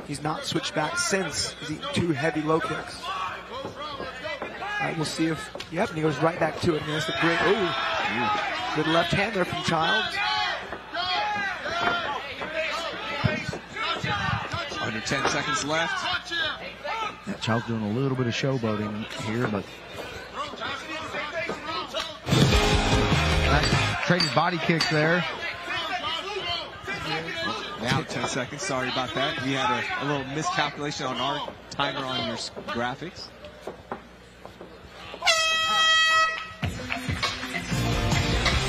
He's not switched back since. He's eaten 2 heavy low kicks. All right, we'll see if, yep, and he goes right back to it. And that's a great, good left hand there from Childs. Under 10 seconds left. Yeah, Childs doing a little bit of showboating here, but traded body kicks there. Now 10 seconds. Sorry about that. We had a little miscalculation on our timer on your graphics.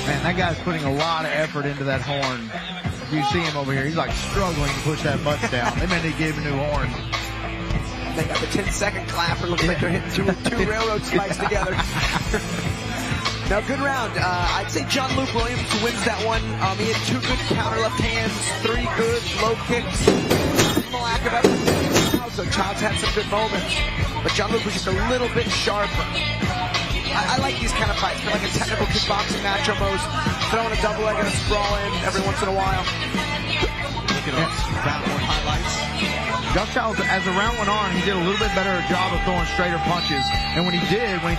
Man, that guy's putting a lot of effort into that horn. You see him over here. He's like struggling to push that button down. They meant he gave him a new horn. They got the 10-second clapper. Looks like they're hitting two railroad spikes together. Now, good round. I'd say Jean-Luc Williams wins that one. He had 2 good counter left hands, 3 good low kicks. The lack of effort. So Childs had some good moments, but Jean-Luc was just a little bit sharper. I like these kind of fights. They're like a technical kickboxing match almost. Throwing a double leg and a sprawl in every once in a while. Looking at round 1 highlights. Josh Childs, as the round went on, he did a little bit better job of throwing straighter punches. And when he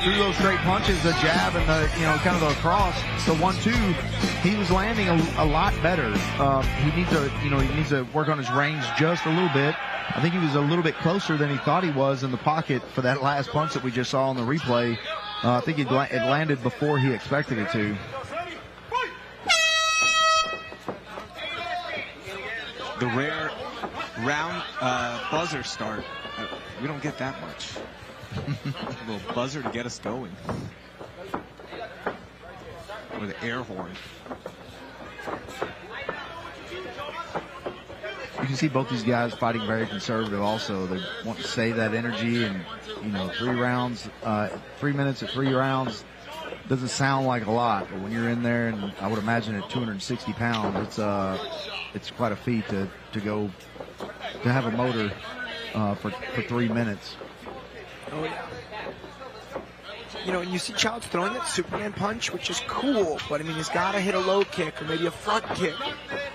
threw those straight punches, the jab and the, kind of the cross, the 1-2, he was landing a lot better. He needs to work on his range just a little bit. I think he was a little bit closer than he thought he was in the pocket for that last punch that we just saw on the replay. I think it landed before he expected it to. The rare round buzzer start. We don't get that much. A little buzzer to get us going. Or the air horn. You can see both these guys fighting very conservative also. They want to save that energy, and 3 rounds, 3 minutes at 3 rounds doesn't sound like a lot, but when you're in there, and I would imagine at 260 pounds, it's quite a feat to have a motor for 3 minutes. Oh yeah. And you see Childs throwing that Superman punch, which is cool, but I mean, he's got to hit a low kick or maybe a front kick.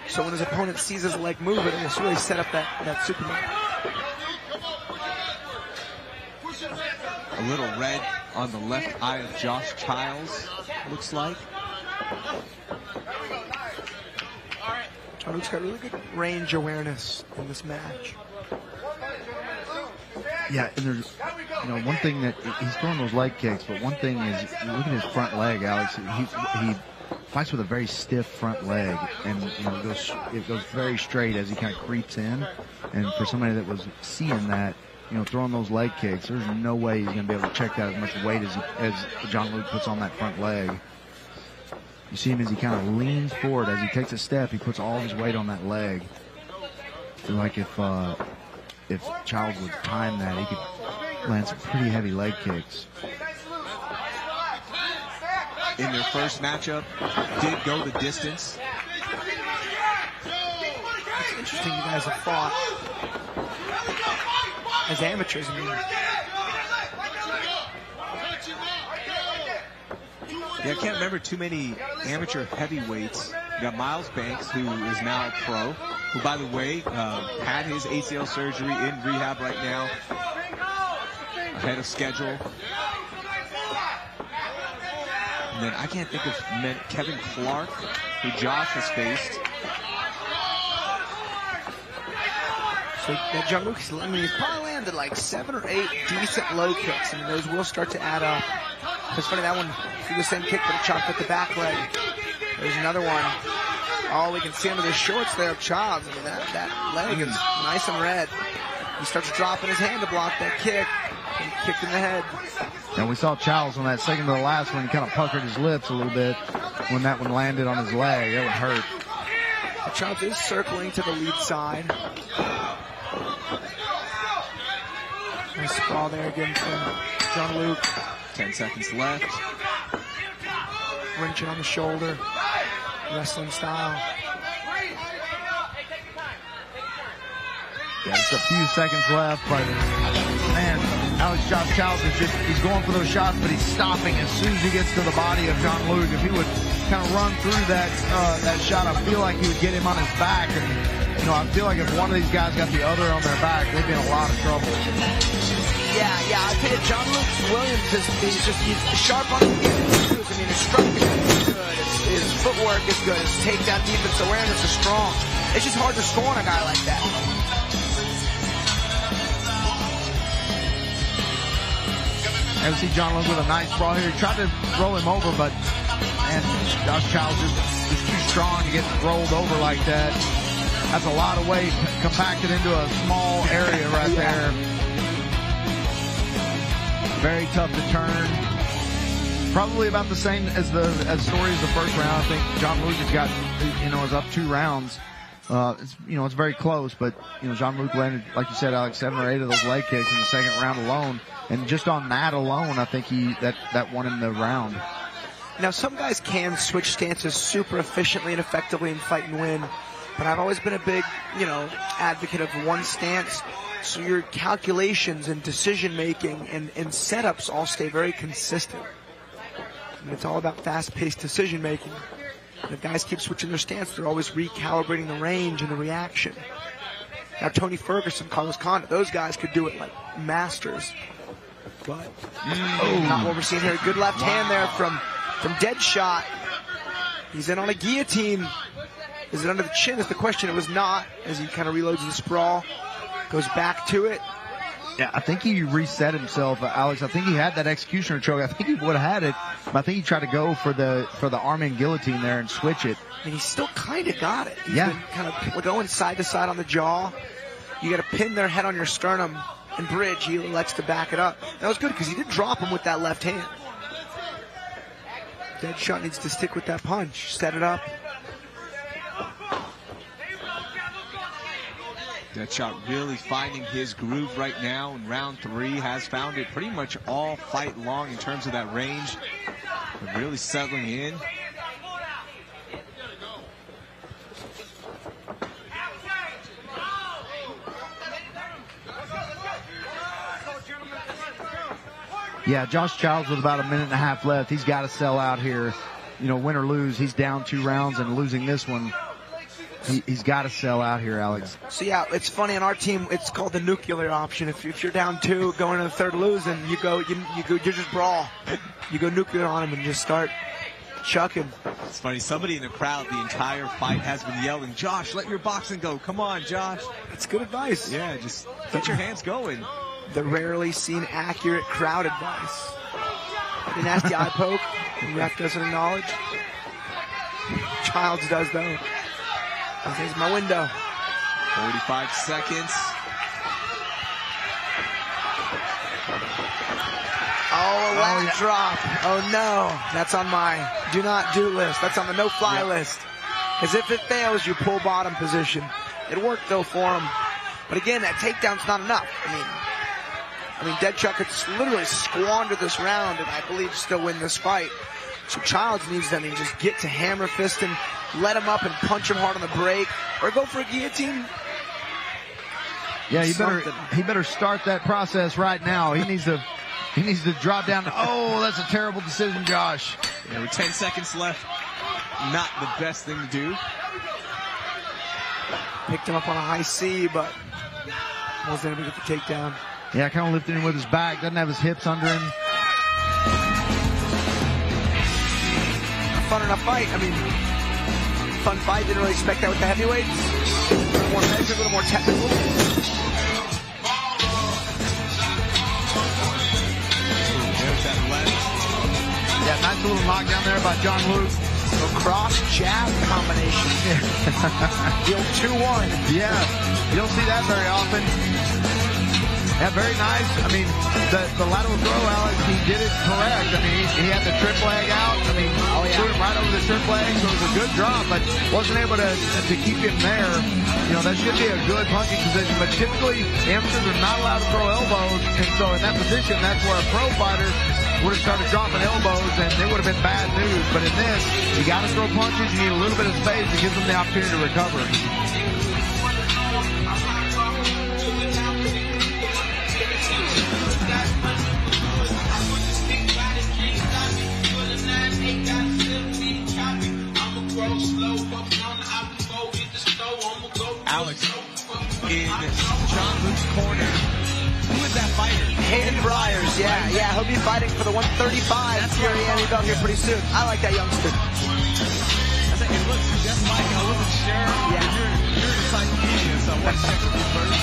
So when his opponent sees his leg moving, it's really set up that Superman. A little red on the left eye of Josh Childs, looks like. John-Luc's got really good range awareness in this match. Yeah, and there's, one thing that he's throwing those leg kicks, but one thing is, look at his front leg, Alex. He fights with a very stiff front leg, and it goes very straight as he kind of creeps in. And for somebody that was seeing that, throwing those leg kicks, there's no way he's going to be able to check that as much weight as Jean-Luc puts on that front leg. You see him as he kind of leans forward. As he takes a step, he puts all of his weight on that leg. I feel like if Childs would time that, he could land some pretty heavy leg kicks. In their first matchup, did go the distance. It's interesting you guys have fought as amateurs. Yeah, I can't remember too many amateur heavyweights. You got Miles Banks, who is now a pro, who, by the way, had his ACL surgery in rehab right now, ahead of schedule. And then I can't think of Kevin Clark, who Josh has faced. So that Jean-Luc, he's probably landed like 7 or 8 decent low kicks, and those will start to add up. It's funny, that one threw the same kick, but it chopped at the back leg. There's another one. Oh, we can see under the shorts there of Childs. I mean, that leg is nice and red. He starts dropping his hand to block that kick, and kicked in the head. And we saw Childs on that second to the last one. He kind of puckered his lips a little bit when that one landed on his leg. That would hurt. Childs is circling to the lead side. Nice sprawl there again from Jean-Luc. 10 seconds left. Wrenching on the shoulder. Wrestling style. Yeah, just a few seconds left, but man, Josh Childs he's going for those shots, but he's stopping as soon as he gets to the body of Jean-Luc. If he would kind of run through that shot, I feel like he would get him on his back, and you know, I feel like if one of these guys got the other on their back, they'd be in a lot of trouble. Yeah, I tell you, John Luke Williams he's sharp on his feet. I mean, his striking is good, his footwork is good, his takedown defense awareness is strong. It's just hard to score on a guy like that. And we see John Luke with a nice brawl here. He tried to roll him over, but man, Josh Childs is too strong to get rolled over like that. That's a lot of weight compacted into a small area right there. Very tough to turn. Probably about the same as story as the first round. I think John Luke has got, you know, is up 2 rounds. It's very close, but you know, John Luke landed, like you said, Alex, 7 or 8 of those leg kicks in the second round alone, and just on that alone, I think that won him the round. Now, some guys can switch stances super efficiently and effectively and fight and win, but I've always been a big, you know, advocate of one stance, so your calculations and decision making and setups all stay very consistent. And it's all about fast-paced decision making. And if guys keep switching their stance, they're always recalibrating the range and the reaction. Now, Tony Ferguson, Carlos Condit, those guys could do it like masters. But not what we're seeing here. Good left hand there from Deadshot. He's in on a guillotine. Is it under the chin? Is the question. It was not, as he kind of reloads the sprawl. Goes back to it. Yeah, I think he reset himself, Alex. I think he had that executioner choke. I think he would have had it, but I think he tried to go for the arm and guillotine there and switch it. And he still kind of got it. He's been kind of going side to side on the jaw. You got to pin their head on your sternum and bridge. He elects to back it up. That was good because he did drop him with that left hand. Deadshot needs to stick with that punch. Set it up. Deadshot really finding his groove right now in round 3. Has found it pretty much all fight long in terms of that range. But really settling in. Yeah, Josh Childs with about 1.5 minutes left. He's got to sell out here. You know, win or lose, he's down 2 rounds and losing this one. He's got to sell out here, Alex. So, yeah, it's funny. On our team, it's called the nuclear option. If you're down 2, going to the 3rd losing, you just brawl. You go nuclear on him and just start chucking. It's funny. Somebody in the crowd the entire fight has been yelling, "Josh, let your boxing go. Come on, Josh." That's good advice. Yeah, just get your hands going. The rarely seen accurate crowd advice. The nasty eye poke. The ref doesn't acknowledge. Childs does, though. Here's my window. 45 seconds. Oh, a lat drop. Oh, no. That's on my do not do list. That's on the no-fly list. As if it fails, you pull bottom position. It worked, though, for him. But again, that takedown's not enough. I mean, Deadshot could literally squander this round and I believe still win this fight. So Childs needs to just get to hammer fisting, let him up and punch him hard on the break, or go for a guillotine. Yeah, he better start that process right now. He needs to drop down. Oh, that's a terrible decision, Josh. Yeah, with 10 seconds left, not the best thing to do. Picked him up on a high C, but wasn't able to get the takedown. Yeah, kind of lifted him with his back. Doesn't have his hips under him. Fun enough fight. I mean, fun fight. Didn't really expect that with the heavyweights. A little more measured, a little more technical. There's that left. Yeah, nice little knockdown there by John Luke. So cross jab combination. Deal 2-1. Yeah, you don't see that very often. Yeah, very nice. I mean, the lateral throw, Alex, he did it correct. I mean, he had the trip leg out. I mean, threw him right over the trip leg, so it was a good drop, but wasn't able to keep him there. You know, that should be a good punching position, but typically, amateurs are not allowed to throw elbows, and so in that position, that's where a pro fighter would have started dropping elbows, and it would have been bad news. But in this, you got to throw punches. You need a little bit of space to give them the opportunity to recover. Alex, John Luke's corner. Who is that fighter? Hayden Bryars, yeah, he'll be fighting for the 135 Fury MMA belt here pretty soon. I like that youngster. I think it looks just like I wasn't sure. Yeah. You're an encyclopedia, so I want to check with you first.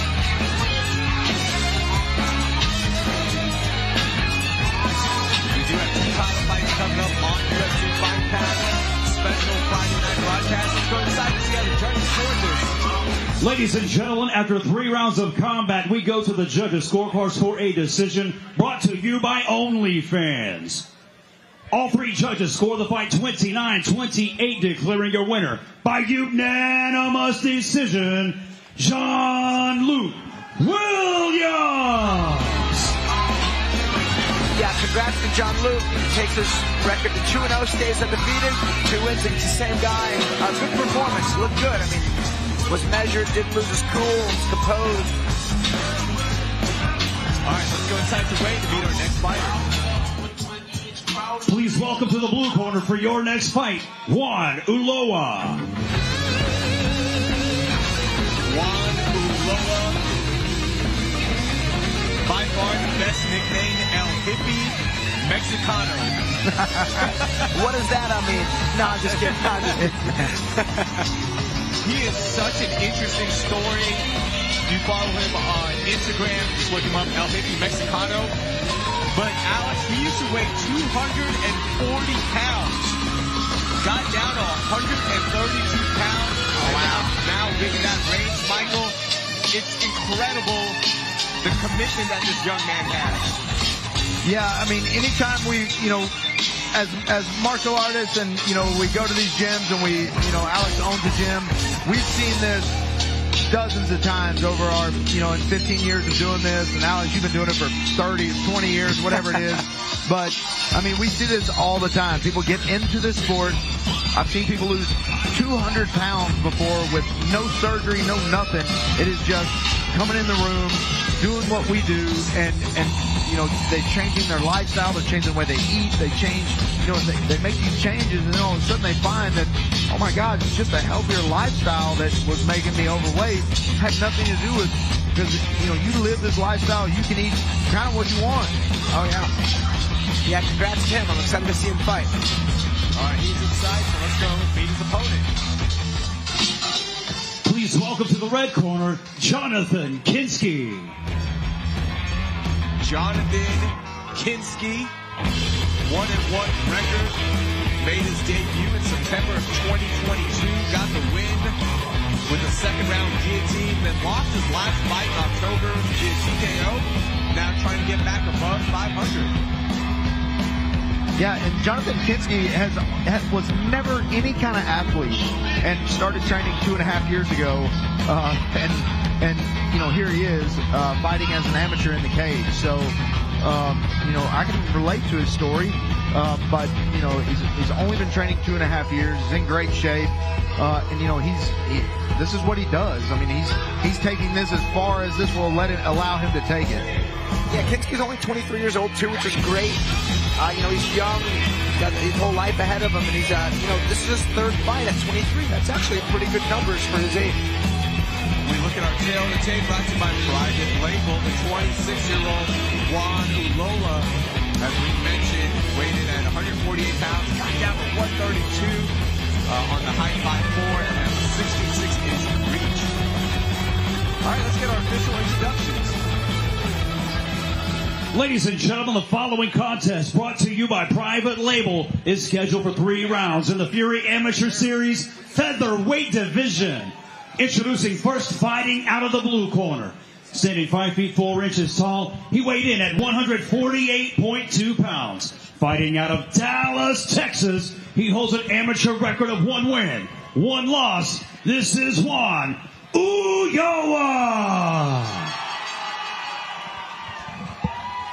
We do have 2 title fights coming up on UFC Fight Pass. Special Friday night broadcast. Let's go inside to see how the judges scored this. Ladies and gentlemen, after 3 rounds of combat, we go to the judges' scorecards for a decision brought to you by OnlyFans. All 3 judges score the fight 29-28, declaring your winner by unanimous decision, Jean-Luc Williams. Yeah, congrats to Jean-Luc. He takes his record to 2-0, stays undefeated. 2 wins against the same guy. Good performance, looked good. I mean, was measured, didn't lose his cool, was composed. All right, let's go inside the ring to meet our next fighter. Please welcome to the blue corner for your next fight, Juan Ulloa. Juan Ulloa, by far the best nickname, El Hippie Mexicano. What does that mean? No, I'm just kidding. No, I'm just kidding. He is such an interesting story. You follow him on Instagram, just look him up, El Hippie Mexicano. But Alex, he used to weigh 240 pounds. Got down to 132 pounds. Oh, wow. Now in that range, Michael, it's incredible the commitment that this young man has. Yeah, I mean, anytime we, as martial artists and, we go to these gyms and we, Alex owns a gym, we've seen this dozens of times over our, in 15 years of doing this. And Alex, you've been doing it for 30, 20 years, whatever it is. But, I mean, we see this all the time. People get into this sport. I've seen people lose 200 pounds before with no surgery, no nothing. It is just coming in the room, doing what we do, and they're changing their lifestyle, they're changing the way they eat, they change, they make these changes, and then all of a sudden they find that, oh my God, it's just a healthier lifestyle that was making me overweight. Had nothing to do with, because, you live this lifestyle, you can eat kind of what you want. Oh, yeah. Yeah, congrats to him. I'm excited to see him fight. All right, he's inside, so let's go meet his opponent. Please welcome to the red corner, Johnathan Kinski. Johnathan Kinski, 1-1 record, made his debut in September of 2022, got the win with a 2nd round guillotine, then lost his last fight in October via TKO, now trying to get back above 500. Yeah, and Johnathan Kinski was never any kind of athlete and started training 2.5 years ago, and here he is fighting as an amateur in the cage. So, I can relate to his story, but he's only been training 2.5 years. He's in great shape, and this is what he does. I mean, he's taking this as far as this will allow him to take it. Yeah, Kinski's only 23 years old too, which is great. He's young, he's got his whole life ahead of him, and he's this is his 3rd fight at 23. That's actually pretty good numbers for his age. We look at our tail of the tape brought to you by Private Label. The 26-year-old Juan Ulloa, as we mentioned, weighed in at 148 pounds, got down to 132 on the height 5'4" and has a 66-inch reach. All right, let's get our official introductions. Ladies and gentlemen, the following contest brought to you by Private Label is scheduled for 3 rounds in the Fury Amateur Series Featherweight Division. Introducing first, fighting out of the blue corner. Standing 5 feet 4 inches tall, he weighed in at 148.2 pounds. Fighting out of Dallas, Texas, he holds an amateur record of 1 win, 1 loss. This is Juan Uyola.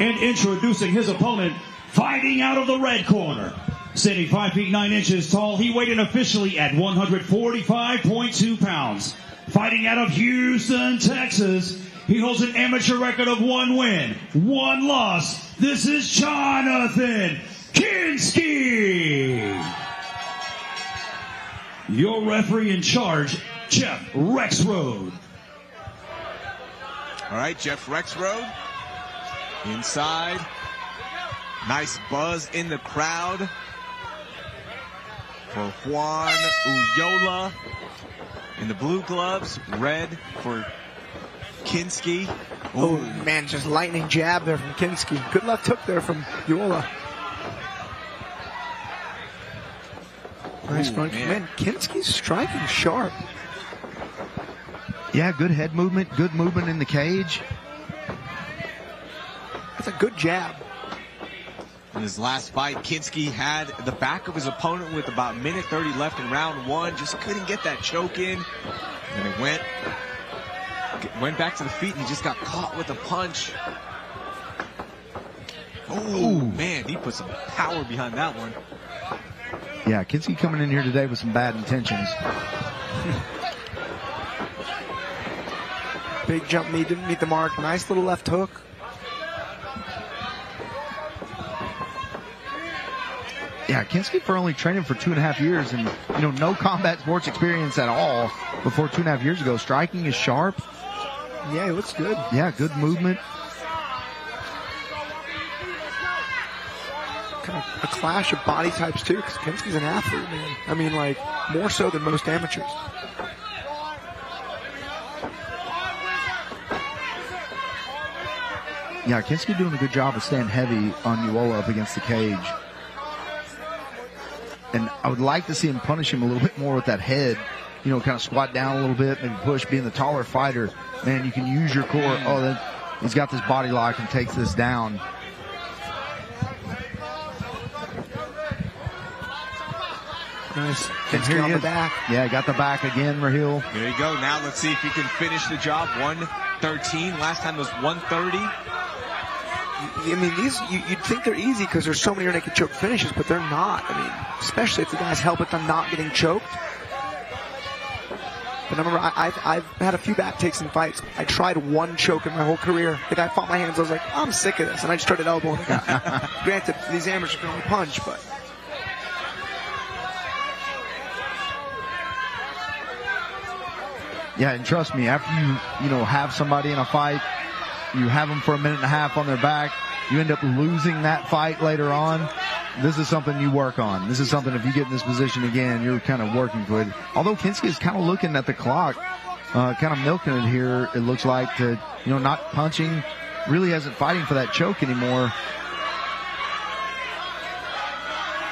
And introducing his opponent, fighting out of the red corner. Standing 5 feet 9 inches tall, he weighed in officially at 145.2 pounds. Fighting out of Houston, Texas, he holds an amateur record of 1 win, 1 loss. This is Johnathan Kinsky. Your referee in charge, Jeff Rexroad. All right, Jeff Rexroad inside. Nice buzz in the crowd for Juan Uyola in the blue gloves, red for Kinski. Oh, man, just lightning jab there from Kinski. Good left hook there from Uyola. Nice front. Man, Kinski's striking sharp. Yeah, good head movement, good movement in the cage. That's a good jab. In his last fight, Kinski had the back of his opponent with about a minute 30 left in round 1. Just couldn't get that choke in. And it went back to the feet, and he just got caught with a punch. Oh, man, he put some power behind that one. Yeah, Kinski coming in here today with some bad intentions. Big jump knee, didn't meet the mark. Nice little left hook. Yeah, Kinski for only training for 2.5 years and, you know, no combat sports experience at all before 2.5 years ago. Striking is sharp. Yeah, he looks good. Yeah, good movement. Kind of a clash of body types, too, because Kinski's an athlete, man. I mean, like, more so than most amateurs. Yeah, Kinski doing a good job of staying heavy on Uyola up against the cage. And I would like to see him punish him a little bit more with that head. You know, kind of squat down a little bit, maybe push, being the taller fighter. Man, you can use your core. Oh, then he's got this body lock and takes this down. Nice. Kinski on the back. Yeah, got the back again, Raheel. There you go. Now let's see if he can finish the job. 113. Last time was 130. I mean, these, you'd think they're easy because there's so many rear naked choke finishes, but they're not. I mean, especially if the guys help with them not getting choked. But I remember I've had a few back takes in fights. I tried one choke in my whole career. The guy fought my hands. I was like, I'm sick of this. And I just started elbowing the guy. Granted, these amateurs can only punch, but. Yeah, and trust me, after you have somebody in a fight, you have them for 1.5 minutes on their back, you end up losing that fight later on. This is something you work on. This is something, if you get in this position again, you're kind of working with. Although Kinski is kind of looking at the clock, kind of milking it here, it looks like, to, not punching, really isn't fighting for that choke anymore.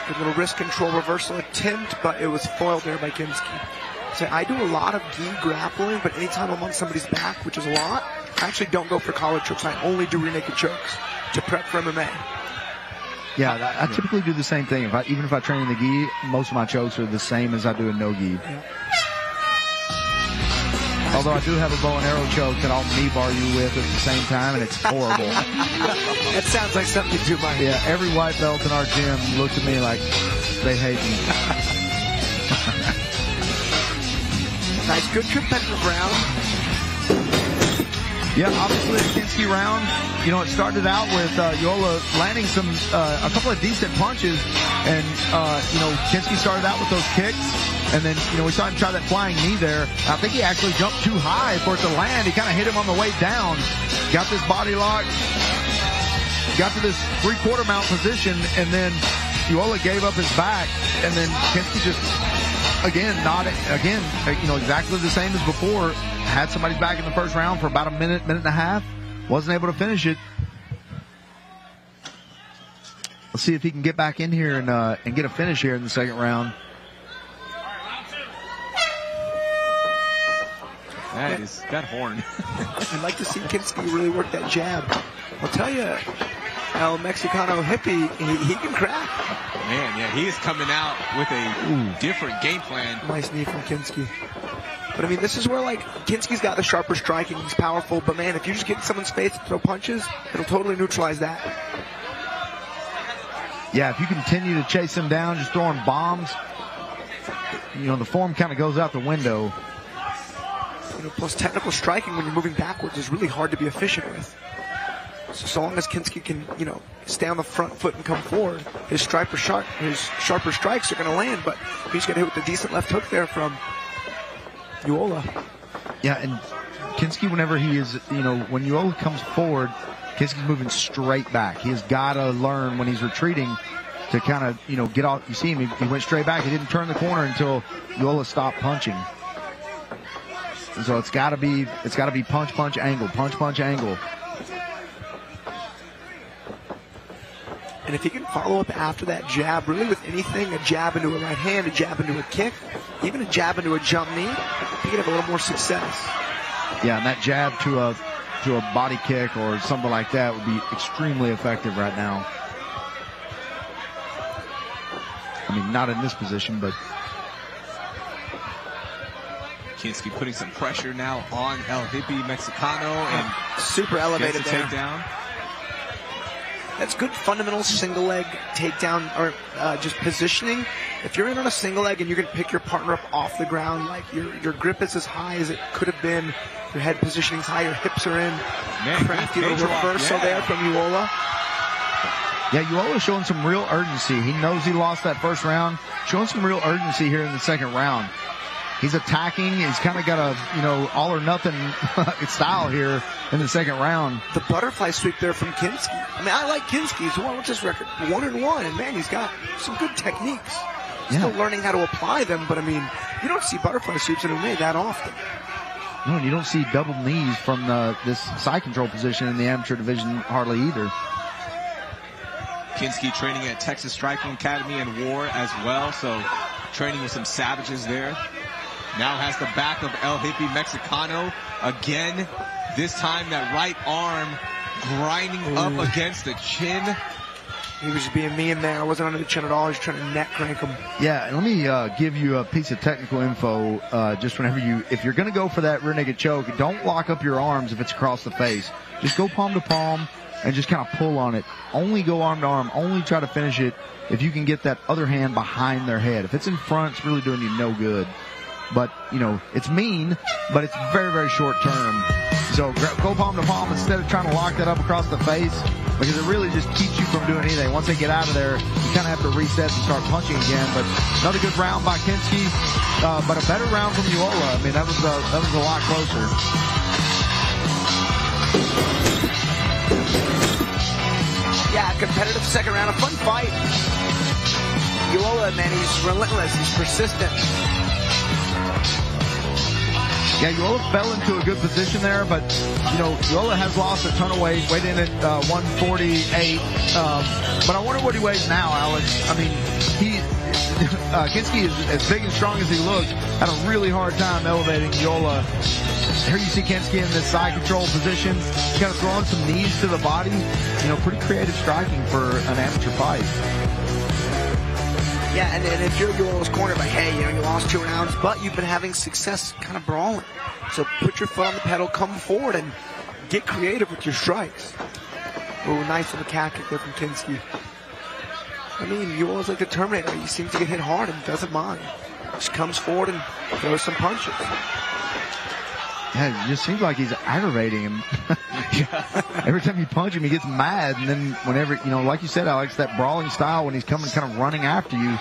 Good little wrist control reversal attempt, but it was foiled there by Kinski. So I do a lot of gi grappling, but anytime I'm on somebody's back, which is a lot, I actually don't go for collar chokes. I only do rear naked chokes to prep for MMA. Yeah, I typically do the same thing. Even if I train in the gi, most of my chokes are the same as I do in no gi. Yeah. Although I do have a bow and arrow choke that I'll knee bar you with at the same time, and it's horrible. That sounds like something you do, Mike. Yeah, every white belt in our gym looks at me like they hate me. Nice, good competitive round. Yeah, obviously the Kinsky round, it started out with Uyola landing a couple of decent punches, and Kinsky started out with those kicks, and then we saw him try that flying knee there. I think he actually jumped too high for it to land. He kind of hit him on the way down, got this body lock, got to this 3/4 mount position, and then Uyola gave up his back, and then Kinsky just exactly the same as before. Had somebody's back in the first round for about a minute and a half. Wasn't able to finish it. Let's see if he can get back in here and get a finish here in the second round. That horn. I'd like to see Kinski really work that jab. I'll tell you, El Mexicano hippie, he can crack. Man, yeah, he is coming out with a different game plan. Nice knee from Kinski. But I mean, this is where Kinski's got the sharper striking. He's powerful, but man, if you just get in someone's face to throw punches, it'll totally neutralize that. Yeah, if you continue to chase him down, just throwing bombs, the form kind of goes out the window. Plus technical striking when you're moving backwards is really hard to be efficient with. So long as Kinski can, stay on the front foot and come forward, his sharper strikes are going to land. But he's got hit with a decent left hook there from Uyola. Yeah, and Kinski, whenever he is, when Uyola comes forward, Kinski's moving straight back. He has got to learn when he's retreating to kind of, get off. You see him, he went straight back. He didn't turn the corner until Uyola stopped punching. And so it's got to be punch, punch, angle, punch, punch, angle. And if he can follow up after that jab, really with anything, a jab into a right hand, a jab into a kick, even a jab into a jump knee, he can have a little more success. Yeah, and that jab to a body kick or something like that would be extremely effective right now. I mean, not in this position, but Kinski putting some pressure now on El Hippie Mexicano and super elevated there. Takedown. That's good fundamental single leg takedown or just positioning. If you're in on a single leg and you're going to pick your partner up off the ground, like your grip is as high as it could have been, your head positioning's high, your hips are in. Crafty little reversal there from Uyola. Yeah, Uyola's showing some real urgency. He knows he lost that first round, showing some real urgency here in the second round. He's attacking. He's kind of got a, all or nothing style here in the second round. The butterfly sweep there from Kinski. I mean, I like Kinski. What's his record? 1-1. And man, he's got some good techniques. Still learning how to apply them, but I mean, you don't see butterfly sweeps in MMA that often. No, and you don't see double knees from this side control position in the amateur division hardly either. Kinski training at Texas Striking Academy and War as well, so training with some savages there. Now has the back of El Hippie Mexicano again. This time that right arm grinding up against the chin. He was just being mean there. I wasn't under the chin at all. He was trying to neck crank him. Yeah, and let me give you a piece of technical info. Just if you're going to go for that rear naked choke, don't lock up your arms if it's across the face. Just go palm to palm and just kind of pull on it. Only go arm to arm. Only try to finish it if you can get that other hand behind their head. If it's in front, it's really doing you no good. But, it's mean, but it's very, very short term. So go palm to palm instead of trying to lock that up across the face, because it really just keeps you from doing anything. Once they get out of there, you kind of have to reset and start punching again. But another good round by Kinski, but a better round from Uyola. I mean, that was a lot closer. Yeah, competitive second round, a fun fight. Uyola, man, he's relentless, he's persistent. Yeah, Uyola fell into a good position there, but, Uyola has lost a ton of weight, weighed in at 148. But I wonder what he weighs now, Alex. I mean, Kinski is as big and strong as he looks, had a really hard time elevating Uyola. Here you see Kinski in this side control position. He's kind of throwing some knees to the body. Pretty creative striking for an amateur fight. Yeah, and if you're Uyola's corner, like, hey, you lost 2 rounds, but you've been having success kind of brawling. So put your foot on the pedal, come forward, and get creative with your strikes. Oh, nice little calf kick there from Kinski. I mean, Uyola's like the Terminator. He seems to get hit hard and doesn't mind. Just comes forward and throws some punches. Yeah, it just seems like he's aggravating him. Every time you punch him, he gets mad. And then whenever, like you said, Alex, that brawling style, when he's coming kind of running after you,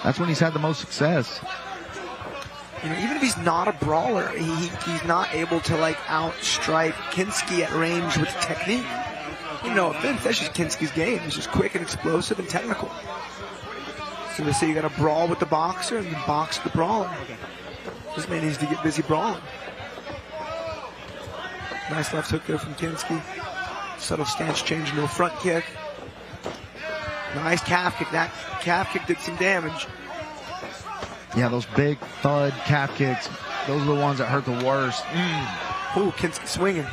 that's when he's had the most success. Even if he's not a brawler, he's not able to, outstrike Kinski at range with technique. No offense, that's just Kinski's game. He's just quick and explosive and technical. So they say you got to brawl with the boxer and then box the brawler. This man needs to get busy brawling. Nice left hook there from Kinski. Subtle stance change into a front kick. Nice calf kick. That calf kick did some damage. Yeah, those big thud calf kicks, those are the ones that hurt the worst. Oh, Kinski swinging.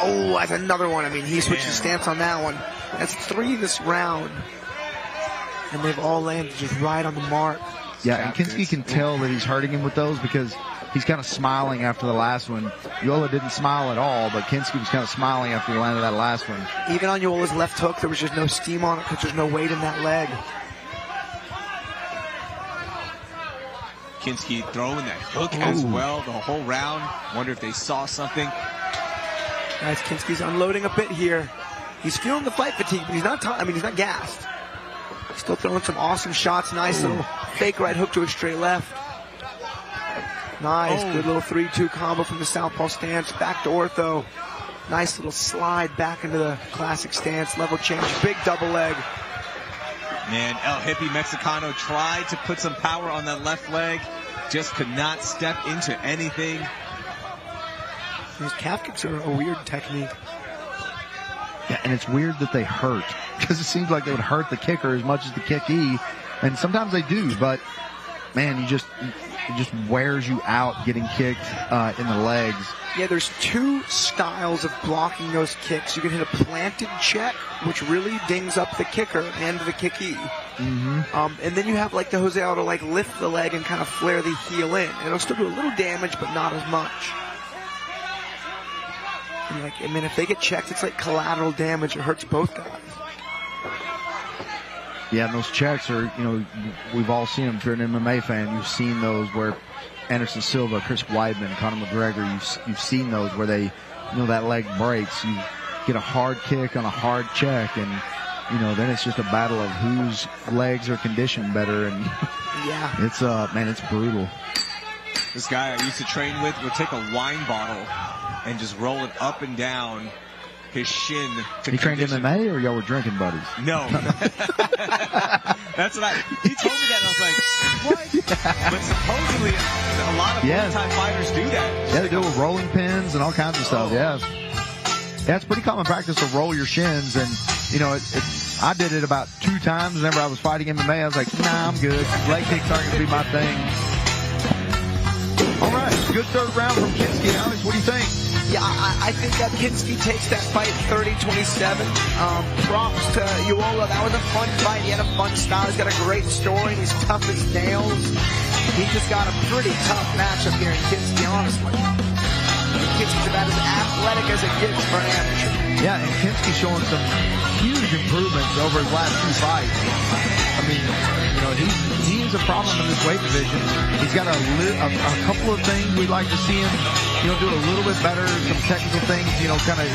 Oh, that's another one. I mean, he switched his stance on that one. That's 3 this round. And they've all landed just right on the mark. Yeah, and Kinski can tell that he's hurting him with those because he's kind of smiling after the last one. Uyola didn't smile at all, but Kinski was kind of smiling after he landed that last one. Even on Uyola's left hook, there was just no steam on it because there's no weight in that leg. Kinski throwing that hook as well the whole round. Wonder if they saw something. Nice, Kinski's unloading a bit here. He's feeling the fight fatigue, but he's not he's not gassed. Still throwing some awesome shots. Nice little fake right hook to a straight left. Nice, good little 3-2 combo from the southpaw stance, back to ortho. Nice little slide back into the classic stance, level change, big double leg. Man, El Hippie Mexicano tried to put some power on that left leg, just could not step into anything. Those calf kicks are a weird technique. Yeah, and it's weird that they hurt, because it seems like they would hurt the kicker as much as the kickee, and sometimes they do, but man, it just wears you out getting kicked in the legs. Yeah, there's two styles of blocking those kicks. You can hit a planted check, which really dings up the kicker and the kickee. And then you have like the Jose Aldo, like lift the leg and kind of flare the heel in. It'll still do a little damage, but not as much. And like, I mean, if they get checked, it's like collateral damage. It hurts both guys. Yeah, and those checks are, you know, we've all seen them. If you're an MMA fan, you've seen those where Anderson Silva, Chris Weidman, Conor McGregor, you've seen those where they, you know, that leg breaks. You get a hard kick on a hard check, and, you know, then it's just a battle of whose legs are conditioned better. And yeah, it's, man, it's brutal. This guy I used to train with would take a wine bottle and just roll it up and down his shin. He trained MMA, or y'all were drinking buddies? No. That's what he told me that, and I was like, what? Yeah. But supposedly a lot of full-time fighters do that. Yeah, they do it with rolling pins and all kinds of stuff. Yeah, it's pretty common practice to roll your shins, and you know, I did it about 2 times whenever I was fighting MMA. I was like, nah, I'm good. Leg kicks aren't going to be my thing. All right, good third round from Kinsky. Alex, what do you think? Yeah, I think that Kinsky takes that fight 30-27. Props to Uyola. That was a fun fight. He had a fun style. He's got a great story. He's tough as nails. He just got a pretty tough matchup here in Kinsky, honestly. Kinsky's about as athletic as it gets for an amateur. Yeah, and Kinsky showing some huge improvements over his last 2 fights. I mean, you know, he's a problem in this weight division. He's got a couple of things we'd like to see him, you know, do a little bit better. Some technical things, you know, kind of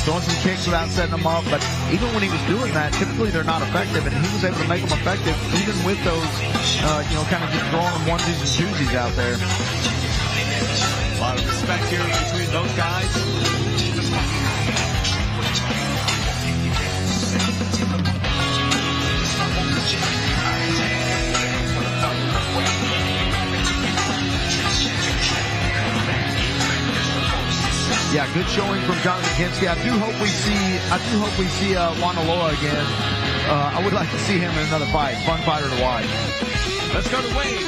throwing some kicks without setting them up. But even when he was doing that, typically they're not effective, and he was able to make them effective even with those, you know, kind of just throwing them onesies and twosies out there. A lot of respect here between those guys. Yeah, good showing from Johnathan Kinsky. I do hope we see Juan Ulloa again. I would like to see him in another fight. Fun fighter to watch. Let's go to Wade.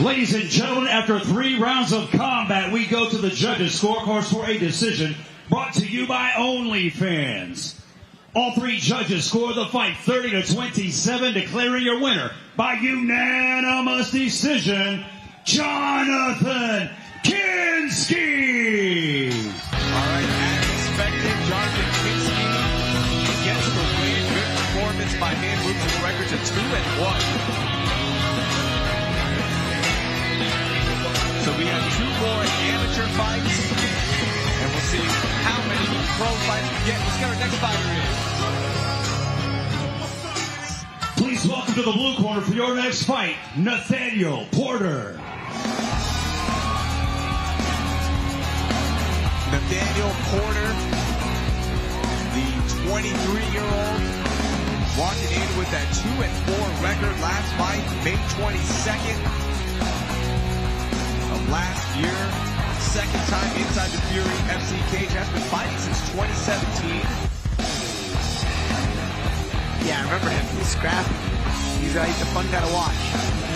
Ladies and gentlemen, after 3 rounds of combat, we go to the judges' scorecards for a decision brought to you by OnlyFans. All 3 judges score the fight 30-27, declaring your winner by unanimous decision, Johnathan Kinsky. All right, as expected, Johnathan Kinsky gets the win. Good performance by him, moves the record to 2-1. So we have 2 more amateur fights, and we'll see how many pro fights we get. Let's get our next fighter in. Please welcome to the blue corner for your next fight, Nathaniel Porter. Nathaniel Porter, the 23-year-old, walking in with that 2-4 record. Last fight, May 22nd. Last year, second time inside the Fury FC cage. Has been fighting since 2017. Yeah, I remember him. He's scrappy. He's a fun guy to watch.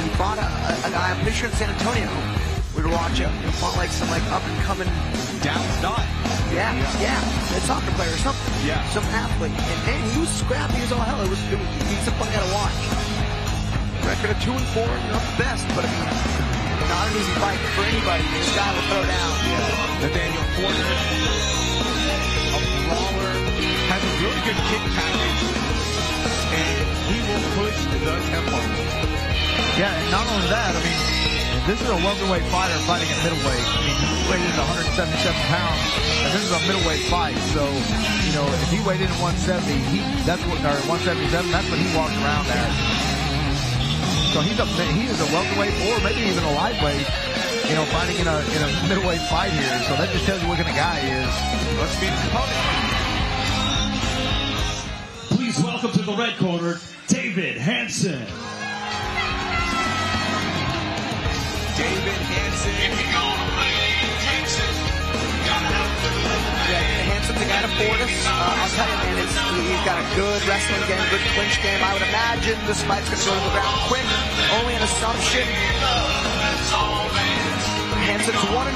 He fought a guy, I'm pretty sure in San Antonio. We were watching him. He fought like some up and coming Dallas Dot. Yeah, a soccer player or something. Yeah, some athlete. And man, he was scrappy as all hell. He's a fun guy to watch. Record of 2-4, not the best, but I mean, not an easy fight for anybody. This guy will throw down. Yeah. Nathaniel Porter, a brawler, has a really good kick package, and he will push the tempo. Yeah, and not only that, I mean, this is a welterweight fighter fighting at middleweight. I mean, he weighed in 177 pounds, and this is a middleweight fight. So, you know, if he weighed in at 170, or 177, that's what he walked around at. So he is a welterweight or maybe even a lightweight, you know, fighting in a middleweight fight here. So that just tells you what kind of guy he is. Let's meet his opponent. Please welcome to the red corner, David Hansen. David Hansen. Hansen's a guy to Fortis. I'll tell you, man, he's got a good wrestling game, good clinch game. I would imagine this fight's going to go to the ground quick. Only an assumption. Hansen's 1-1,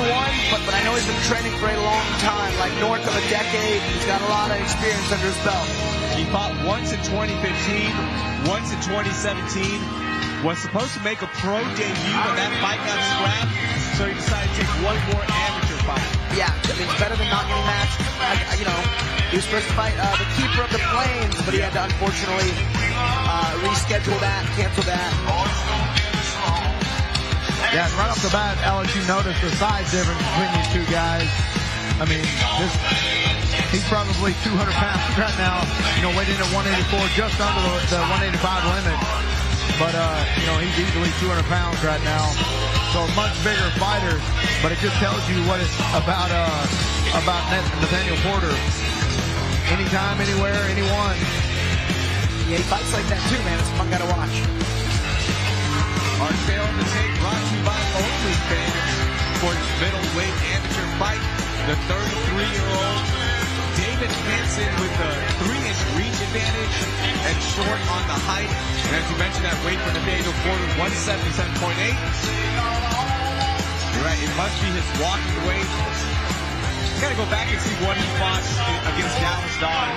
but I know he's been training for a long time, like north of a decade. He's got a lot of experience under his belt. He fought once in 2015, once in 2017. Was supposed to make a pro debut, but that fight got scrapped, so he decided to take one more amateur fight. Yeah, I mean, better than not getting matched. You know, he was supposed to fight the keeper of the Plains, but he had to unfortunately reschedule that, cancel that. Yeah, right off the bat, Alex, you notice the size difference between these two guys. I mean, he's probably 200 pounds right now, you know, weighing in at 184, just under the 185 limit. But, you know, he's easily 200 pounds right now. So a much bigger fighter. But it just tells you what it's about Nathaniel Porter. Anytime, anywhere, anyone. Yeah, he fights like that too, man. It's a fun guy to watch. Our tale of the tape brought to you by OnlyFans for his middleweight amateur fight. The 33-year-old David Hansen with a 3-inch reach advantage and short on the height. And as you mentioned, that weight for Nathaniel Porter, 177.8. You're right, it must be his walking weight. Gotta go back and see what he fought against Dallas Dog.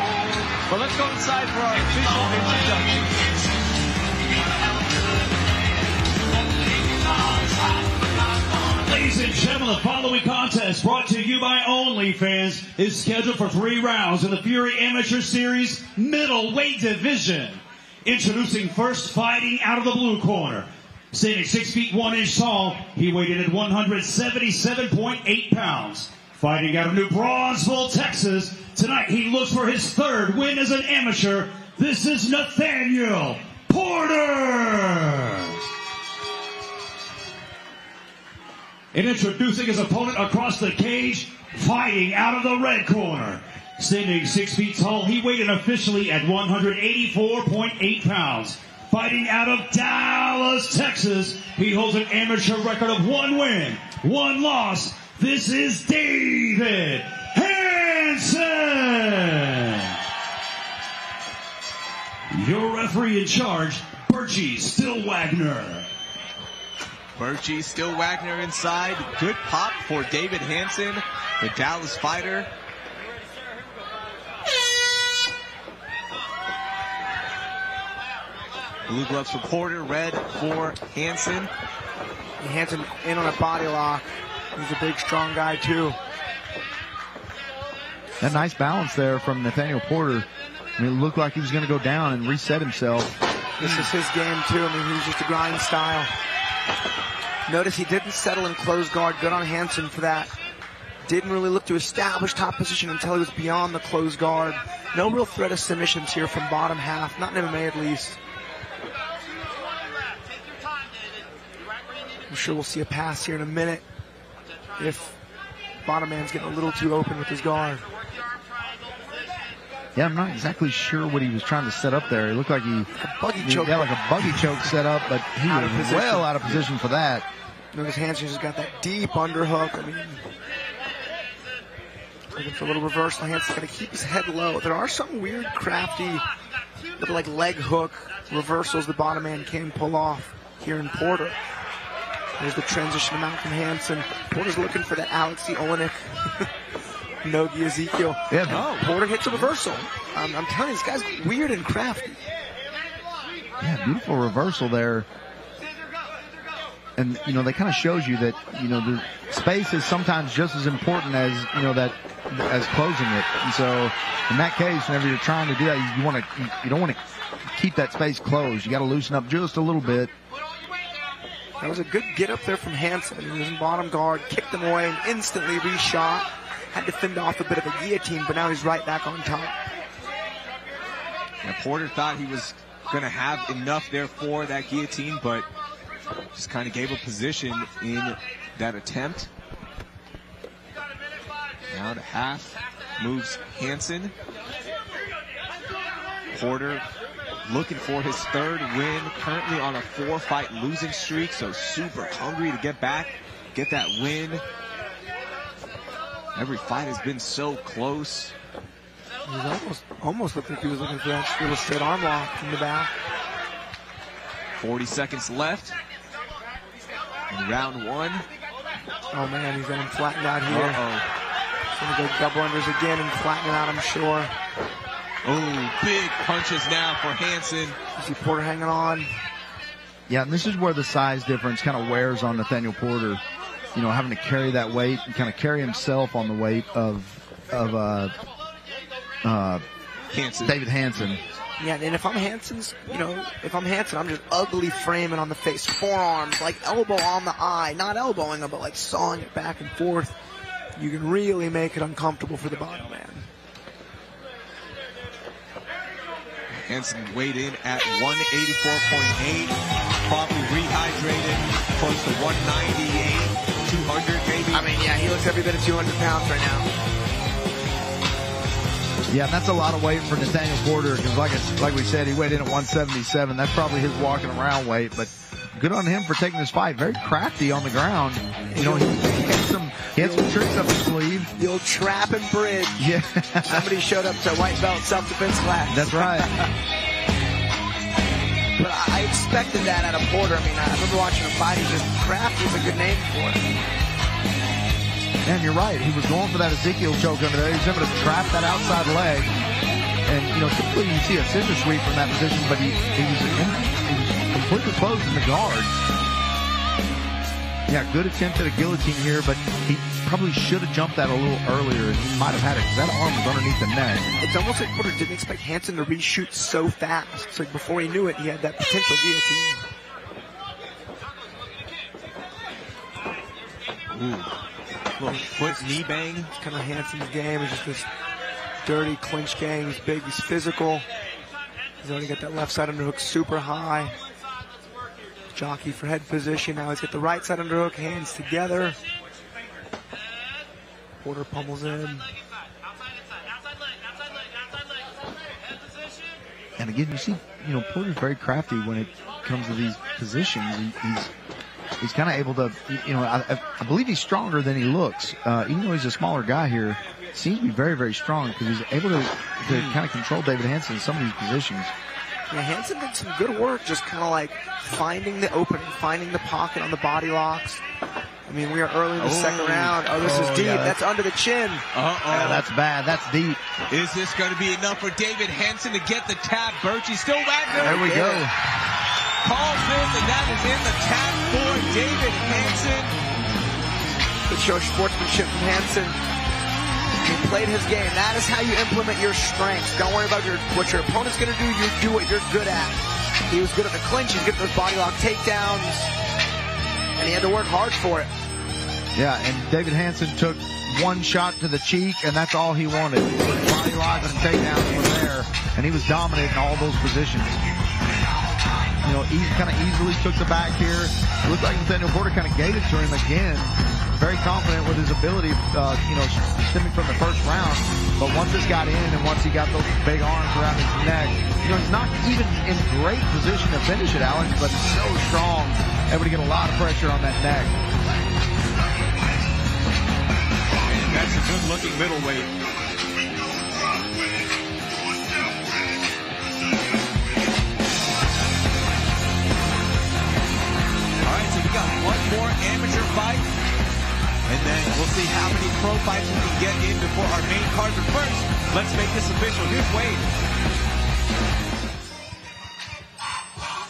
But let's go inside for our official introduction. Ladies and gentlemen, the following contest brought to you by OnlyFans is scheduled for 3 rounds in the Fury Amateur Series middleweight division. Introducing first, fighting out of the blue corner. Standing 6 feet 1 inch tall, he weighed in at 177.8 pounds. Fighting out of New Braunfels, Texas, tonight he looks for his 3rd win as an amateur. This is Nathaniel Porter. And introducing his opponent across the cage, fighting out of the red corner. Standing 6 feet tall, he weighed in officially at 184.8 pounds. Fighting out of Dallas, Texas, he holds an amateur record of 1 win, 1 loss. This is David Hansen. Your referee in charge, Bergie Stillwagner. Bergie Stillwagner inside. Good pop for David Hansen, the Dallas fighter. Blue gloves for Porter, red for Hansen. Hansen in on a body lock. He's a big, strong guy, too. That nice balance there from Nathaniel Porter. I mean, it looked like he was going to go down and reset himself. This is his game, too. I mean, he's just a grind style. Notice he didn't settle in close guard. Good on Hansen for that. Didn't really look to establish top position until he was beyond the close guard. No real threat of submissions here from bottom half. Not in MMA, at least. I'm sure we'll see a pass here in a minute if bottom man's getting a little too open with his guard. Yeah, I'm not exactly sure what he was trying to set up there. It looked like he buggy choke. Yeah, like a buggy choke set up, but he was well out of position for that. Notice Hansen just got that deep underhook. I mean, looking for a little reversal. Hansen's got to keep his head low. There are some weird, crafty, little like leg hook reversals the bottom man can pull off here in Porter. There's the transition amount from Hansen. Porter's looking for that Alexei Olenek. Nogi Ezekiel. Yeah, no. Porter hits a reversal. I'm telling you, this guy's weird and crafty. Yeah, beautiful reversal there. And, you know, that kind of shows you that, you know, the space is sometimes just as important as, you know, that as closing it. And so in that case, whenever you're trying to do that, you don't want to keep that space closed. You got to loosen up just a little bit. That was a good get up there from Hansen. He was in bottom guard, kicked him away, and instantly reshot. Had to fend off a bit of a guillotine, but now he's right back on top. Yeah, Porter thought he was going to have enough there for that guillotine, but just kind of gave a position in that attempt. Now to half moves Hansen. Porter looking for his third win, currently on a 4-fight losing streak, so super hungry to get back, get that win. Every fight has been so close. He was almost looked like he was looking for that little straight arm lock from the back. 40 seconds left in round one. Oh man, he's got him flattened out here. He's gonna go double unders again and flatten it out, I'm sure. Oh, big punches now for Hansen. You see Porter hanging on. Yeah, and this is where the size difference kind of wears on Nathaniel Porter. You know, having to carry that weight and kind of carry himself on the weight of Hansen. David Hansen. Yeah, and if I'm Hansen's, you know, if I'm Hansen, I'm just ugly framing on the face, forearms, like elbow on the eye, not elbowing him, but like sawing it back and forth. You can really make it uncomfortable for the bottom man. Hansen weighed in at 184.8, probably rehydrated, close to 198, 200 maybe. I mean, yeah, he looks every bit of 200 pounds right now. Yeah, and that's a lot of weight for Nathaniel Porter because, like we said, he weighed in at 177. That's probably his walking around weight, but good on him for taking this fight. Very crafty on the ground. You know, he had some tricks up his sleeve. The old trap and bridge. Yeah. Somebody showed up to white belt self-defense class. That's right. But I expected that out of Porter. I mean, I remember watching him fight. He's just crafty is a good name for it. Man, you're right. He was going for that Ezekiel choke under there. He was able to trap that outside leg. And, you know, typically you see a scissor sweep from that position, but he was completely closed in the guard. Yeah, good attempt at a guillotine here, but he probably should have jumped that a little earlier, and he might have had it because that arm was underneath the neck. It's almost like Porter didn't expect Hansen to reshoot so fast. It's like before he knew it, he had that potential guillotine. Ooh. Little foot knee bang. It's kind of Hansen's game. It's just this dirty clinch game. He's big, he's physical. He's already got that left side underhook super high. Jockey for head position. Now he's got the right side underhook, hands together. Porter pummels in. And again, you see, you know, Porter's very crafty when it comes to these positions. He's kind of able to, you know, I believe he's stronger than he looks. Even though he's a smaller guy here, seems to be very, very strong because he's able to kind of control David Hansen in some of these positions. Yeah, Hansen did some good work just kind of like finding the opening, finding the pocket on the body locks. I mean, we are early in the second round. Oh, this is deep. Yeah, that's under the chin. Yeah, that's bad. That's deep. Is this going to be enough for David Hansen to get the tap? Birchie still back there. There we go. Calls this, and that is in the tap for David Hansen. Good show sportsmanship from Hansen. He played his game. That is how you implement your strengths. Don't worry about what your opponent's going to do. You do what you're good at. He was good at the clinch. He's good at those body lock takedowns. And he had to work hard for it. Yeah, and David Hansen took one shot to the cheek, and that's all he wanted. Body lock and takedowns were there, and he was dominant in all those positions. You know, he kind of easily took the back here. It looked like Nathaniel Porter kind of gave it to him again. Very confident with his ability, you know, stemming from the first round. But once this got in and once he got those big arms around his neck, you know, he's not even in great position to finish it, Alex, but so strong, able to get a lot of pressure on that neck. That's a good-looking middleweight. All right, so we got one more amateur fight. And then we'll see how many pro fights we can get in before our main card. But first, let's make this official. Here's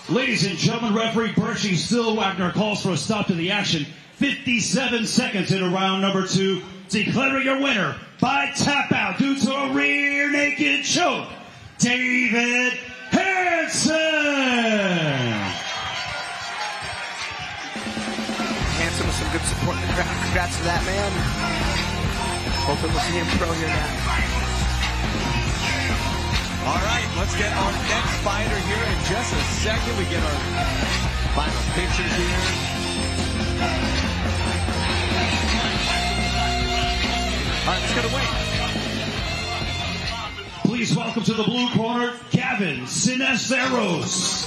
Wade. Ladies and gentlemen, referee Berchie Stillwagner calls for a stop to the action. 57 seconds into round number 2. Declaring your winner by tap out due to a rear naked choke, David Hansen. Hansen with some good support in the crowd. Congrats to that man. Hopefully we'll see him pro here now. All right, let's get our next fighter here in just a second. We get our final picture here. All right, let's get away. Please welcome to the blue corner, Gavin Ceniseros.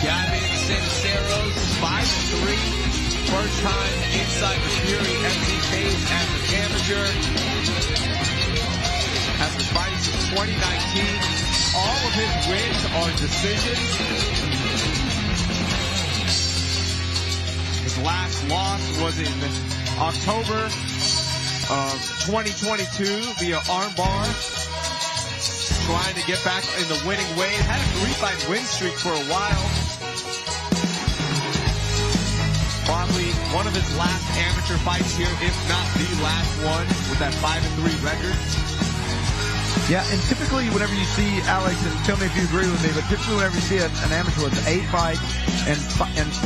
Gavin Ceniseros, 5-3. First time inside the Fury MC cage as an amateur. Has been fighting since 2019. All of his wins are decisions. His last loss was in October of 2022 via armbar. Trying to get back in the winning way. Had a 3-fight win streak for a while. Probably one of his last amateur fights here, if not the last one, with that 5-3 record. Yeah, and typically whenever you see, Alex, and tell me if you agree with me, but typically whenever you see an amateur with 8 fights and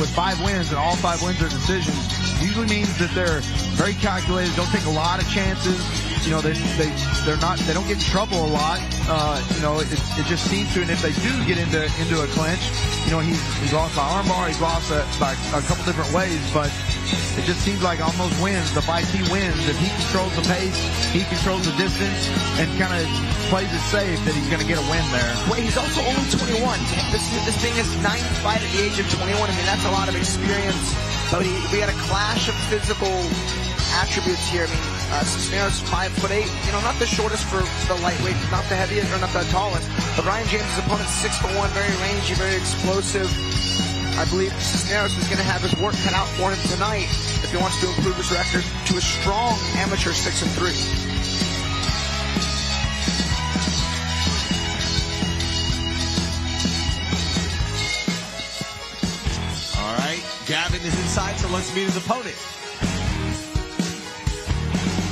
with 5 wins, and all 5 wins are decisions, usually means that they're very calculated, don't take a lot of chances. You know, they don't get in trouble a lot. You know, it just seems to, and if they do get into a clinch, you know, he's lost by armbar, he's lost by a couple different ways, but it just seems like almost wins the fights he wins. If he controls the pace, he controls the distance, and kind of plays it safe, that he's going to get a win there. Well, he's also only 21. This being his 9th fight at the age of 21, I mean, that's a lot of experience. But we had a clash of physical attributes here. I mean, Cisneros 5'8", you know, not the shortest for the lightweight, not the heaviest, or not the tallest. But Ryan James' opponent, 6'1", very rangy, very explosive. I believe Cisneros is going to have his work cut out for him tonight if he wants to improve his record to a strong amateur 6-3. All right, Gavin is inside, so let's meet his opponent.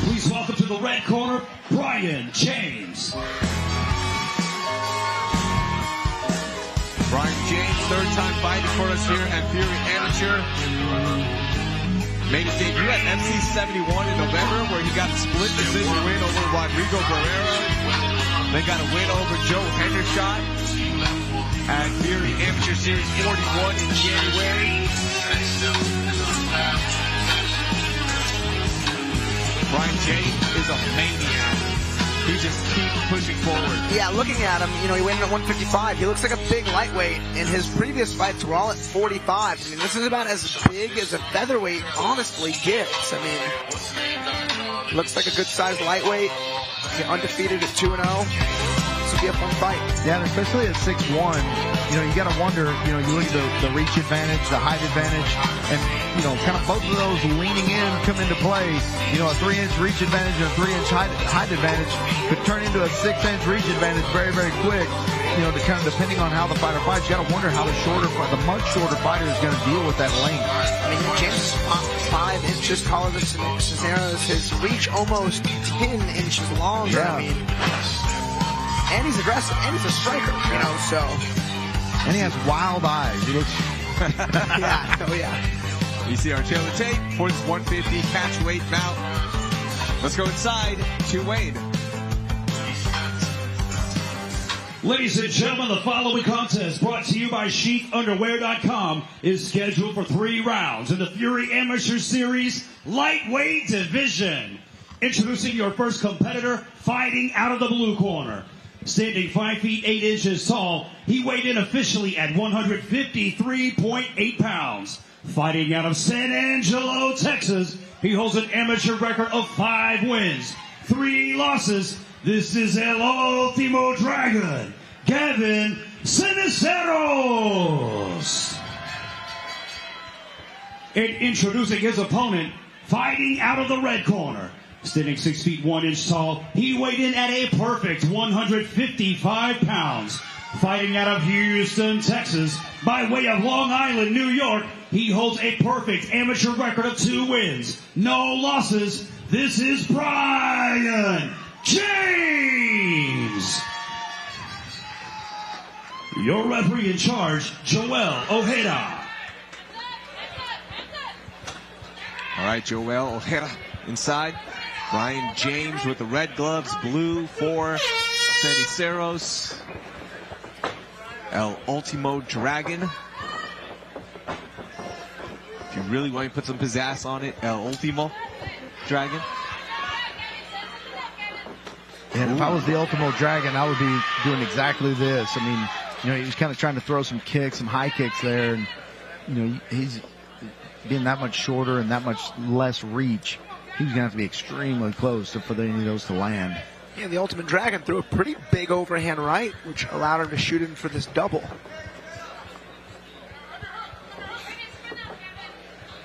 Please welcome to the red corner, Brian James. Brian James, 3rd time fighting for us here at Fury Amateur. Made his debut at MC 71 in November, where he got a split decision win over Rego. Then got a win over Joe Hendershot at Fury Amateur Series 41 in January. Brian James is a maniac. He just keeps pushing forward. Yeah, looking at him, you know, he went in at 155. He looks like a big lightweight, and his previous fights were all at 45. I mean, this is about as big as a featherweight honestly gets. I mean, looks like a good-sized lightweight. He's undefeated at 2-0. This will be a fun fight. Yeah, and especially at 6'1", you know, you got to wonder, you know, you look at the reach advantage, the height advantage, and, you know, kind of both of those leaning in come into play. You know, a 3-inch reach advantage and a 3-inch height advantage could turn into a 6-inch reach advantage very, very quick. You know, kind of depending on how the fighter fights, you got to wonder how the much shorter fighter is going to deal with that length. I mean, James is 5 inches taller than Cisneros. His reach almost 10 inches longer. Yeah. I mean, and he's aggressive, and he's a striker, you know, so. And he has wild eyes. He looks. Yeah, oh yeah. You see our trailer tape for this 150 catch weight bout. Let's go inside to Wade. Ladies and gentlemen, the following contest, brought to you by ChicUnderwear.com, is scheduled for 3 rounds in the Fury Amateur Series Lightweight Division. Introducing your first competitor, fighting out of the blue corner. Standing 5 feet 8 inches tall, he weighed in officially at 153.8 pounds. Fighting out of San Angelo, Texas, he holds an amateur record of 5 wins, 3 losses. This is El Ultimo Dragon, Gavin Ceniseros. And introducing his opponent, fighting out of the red corner. Standing 6 feet 1 inch tall, he weighed in at a perfect 155 pounds. Fighting out of Houston, Texas, by way of Long Island, New York, he holds a perfect amateur record of 2 wins, no losses. This is Brian James. Your referee in charge, Joel Ojeda. All right, Joel Ojeda inside. Brian James with the red gloves, blue for Ceniseros. El Ultimo Dragon. If you really want to put some pizzazz on it, El Ultimo Dragon. And if I was the Ultimo Dragon, I would be doing exactly this. I mean, you know, he's kind of trying to throw some kicks, some high kicks there, and you know, he's being that much shorter and that much less reach. He's going to have to be extremely close for any of those to land. Yeah, the Ultimate Dragon threw a pretty big overhand right, which allowed him to shoot in for this double.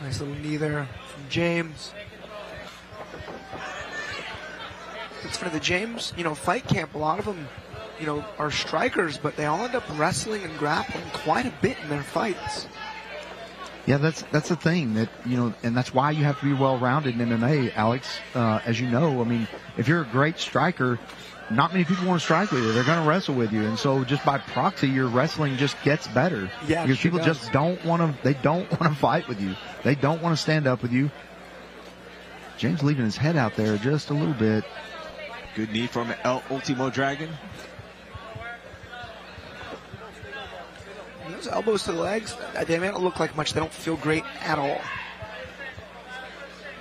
Nice little knee there from James. It's for the James, you know, fight camp. A lot of them, you know, are strikers, but they all end up wrestling and grappling quite a bit in their fights. Yeah, that's the thing that, you know, and that's why you have to be well-rounded in MMA, Alex. As you know, I mean, if you're a great striker, not many people want to strike with you. They're going to wrestle with you, and so just by proxy, your wrestling just gets better. Yeah, because people just don't want to. They don't want to fight with you. They don't want to stand up with you. James leaving his head out there just a little bit. Good knee from El Ultimo Dragon. Those elbows to the legs, they may not look like much. They don't feel great at all.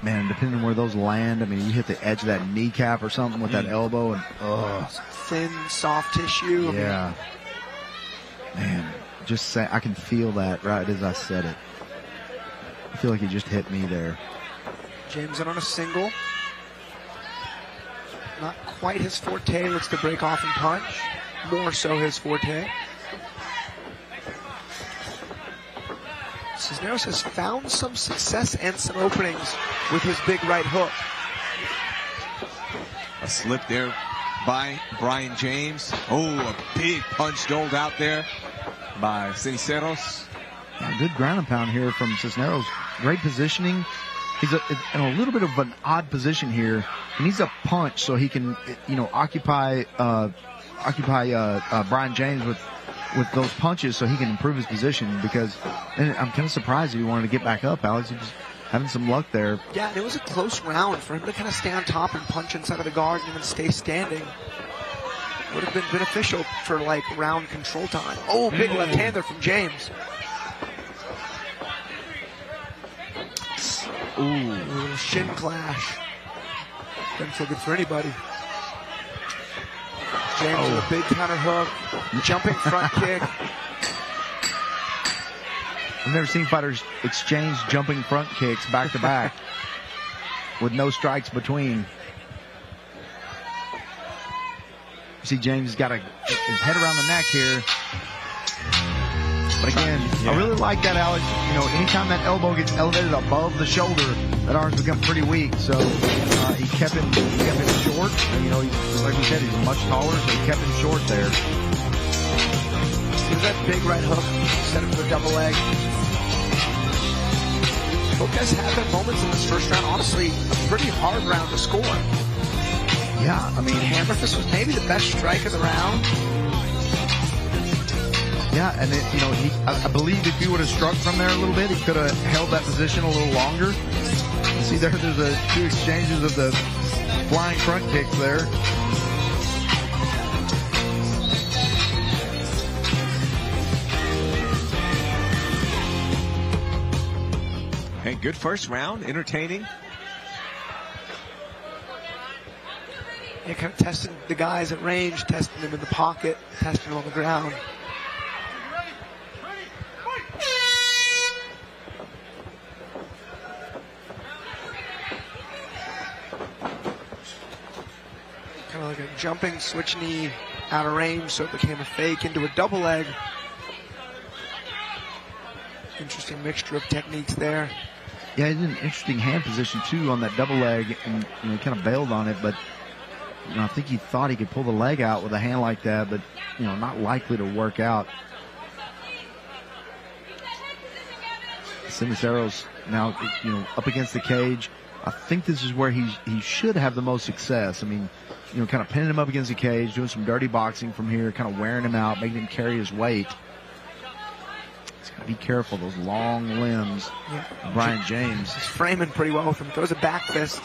Man, depending on where those land, I mean, you hit the edge of that kneecap or something with that elbow, and thin, soft tissue. Yeah. Man, just say, I can feel that right as I said it. I feel like he just hit me there. James in on a single. Not quite his forte. Looks to break off and punch. More so his forte. Cisneros has found some success and some openings with his big right hook. A slip there by Brian James. Oh, a big punch doled out there by Ceniseros. Yeah, good ground and pound here from Cisneros. Great positioning. He's in a little bit of an odd position here. He needs a punch so he can, you know, occupy Brian James with those punches so he can improve his position, because and I'm kind of surprised if he wanted to get back up, Alex. He's just having some luck there. Yeah, and it was a close round for him to kind of stay on top and punch inside of the guard and even stay standing. Would have been beneficial for, like, round control time. Oh, big left-hander from James. Ooh, a little shin clash. Doesn't feel good for anybody. James with a big counter hook, jumping front kick. I've never seen fighters exchange jumping front kicks back to back with no strikes between. You see James has got his head around the neck here. But again, I really like that, Alex. You know, anytime that elbow gets elevated above the shoulder, that arm's become pretty weak. So he kept him short. And, you know, like we said, he's much taller, so he kept him short there. Here's that big right hook, set him for a double leg. Both guys had their moments in this first round. Honestly, a pretty hard round to score. Yeah, I mean, Hammerfist was maybe the best strike of the round. Yeah, and you know, I believe if he would have struck from there a little bit, he could have held that position a little longer. See, there's two exchanges of the flying front kicks there. Hey, good first round, entertaining. Yeah, kind of testing the guys at range, testing them in the pocket, testing them on the ground. Kind of like a jumping switch knee out of range, so it became a fake into a double leg. Interesting mixture of techniques there. Yeah, he did an interesting hand position too on that double leg, and you know, kind of bailed on it, but you know, I think he thought he could pull the leg out with a hand like that, but you know, not likely to work out. Ceniseros now, you know, up against the cage. I think this is where he should have the most success. I mean, you know, kind of pinning him up against the cage, doing some dirty boxing from here, kind of wearing him out, making him carry his weight. He's got to be careful, those long limbs. Yeah. Brian James. He's framing pretty well with him. Throws a back fist.